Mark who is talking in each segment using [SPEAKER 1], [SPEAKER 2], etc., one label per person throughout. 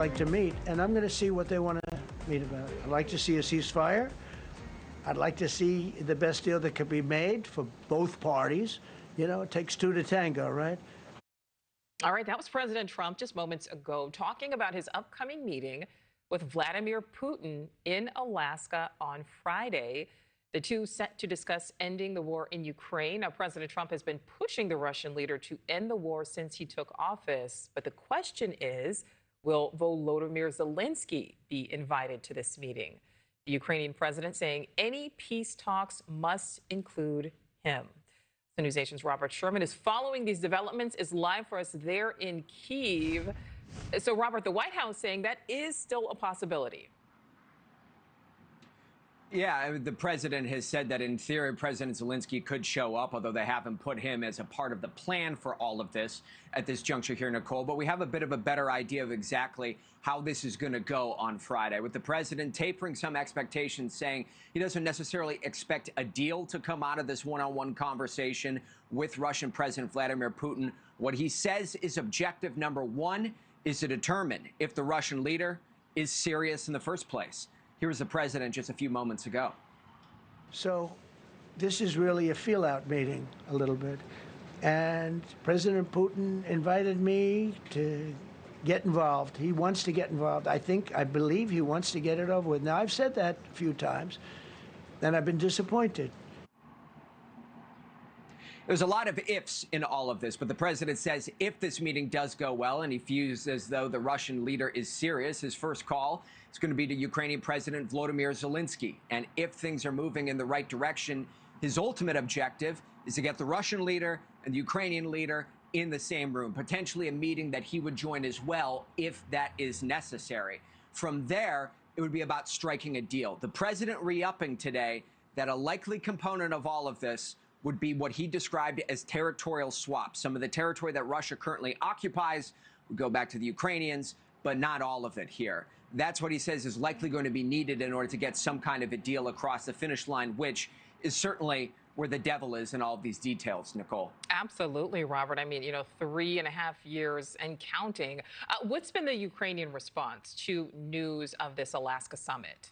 [SPEAKER 1] like to meet, and I'm going to see what they want to meet about. I'd like to see a ceasefire. I'd like to see the best deal that could be made for both parties. You know, it takes two to tango, right?
[SPEAKER 2] All right, that was President Trump just moments ago talking about his upcoming meeting with Vladimir Putin in Alaska on Friday. The two set to discuss ending the war in Ukraine. Now, President Trump has been pushing the Russian leader to end the war since he took office. But the question is, will Volodymyr Zelenskyy be invited to this meeting? The Ukrainian president saying any peace talks must include him. The NewsNation's Robert Sherman is following these developments, is live for us there in Kyiv. So, Robert, the White House saying that is still a possibility.
[SPEAKER 3] Yeah, the president has said that in theory, President Zelenskyy could show up, although they haven't put him as a part of the plan for all of this at this juncture here, Nichole. But we have a bit of a better idea of exactly how this is going to go on Friday, with the president tapering some expectations, saying he doesn't necessarily expect a deal to come out of this one-on-one conversation with Russian President Vladimir Putin. What he says is objective number one is to determine if the Russian leader is serious in the first place. Here was the president just a few moments ago.
[SPEAKER 1] So this is really a feel-out meeting a little bit. And President Putin invited me to get involved. He wants to get involved. I believe he wants to get it over with. Now, I've said that a few times, and I've been disappointed.
[SPEAKER 3] There's a lot of ifs in all of this, but the president says if this meeting does go well, and he feels as though the Russian leader is serious, his first call is going to be to Ukrainian President Volodymyr Zelenskyy. And if things are moving in the right direction, his ultimate objective is to get the Russian leader and the Ukrainian leader in the same room, potentially a meeting that he would join as well if that is necessary. From there, it would be about striking a deal. The president re-upping today that a likely component of all of this would be what he described as territorial swaps. Some of the territory that Russia currently occupies would go back to the Ukrainians, but not all of it here. That's what he says is likely going to be needed in order to get some kind of a deal across the finish line, which is certainly where the devil is in all of these details, Nichole.
[SPEAKER 2] Absolutely, Robert. I mean, 3.5 years and counting. What's been the Ukrainian response to news of this Alaska summit?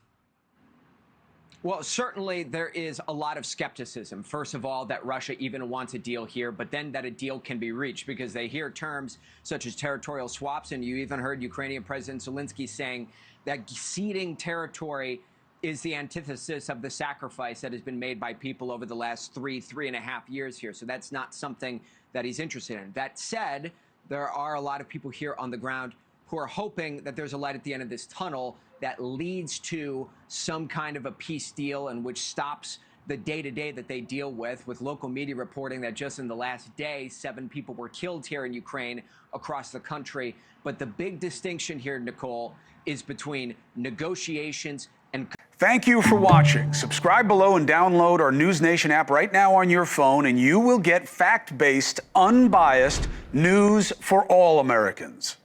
[SPEAKER 3] Well, certainly there is a lot of skepticism. First of all, that Russia even wants a deal here, but then that a deal can be reached because they hear terms such as territorial swaps. And you even heard Ukrainian President Zelenskyy saying that ceding territory is the antithesis of the sacrifice that has been made by people over the last 3.5 years here. So that's not something that he's interested in. That said, there are a lot of people here on the ground who are hoping that there's a light at the end of this tunnel that leads to some kind of a peace deal and which stops the day-to-day that they deal with local media reporting that just in the last day, 7 people were killed here in Ukraine across the country. But the big distinction here, Nichole, is between negotiations and...
[SPEAKER 4] Thank you for watching. Subscribe below and download our NewsNation app right now on your phone, and you will get fact-based, unbiased news for all Americans.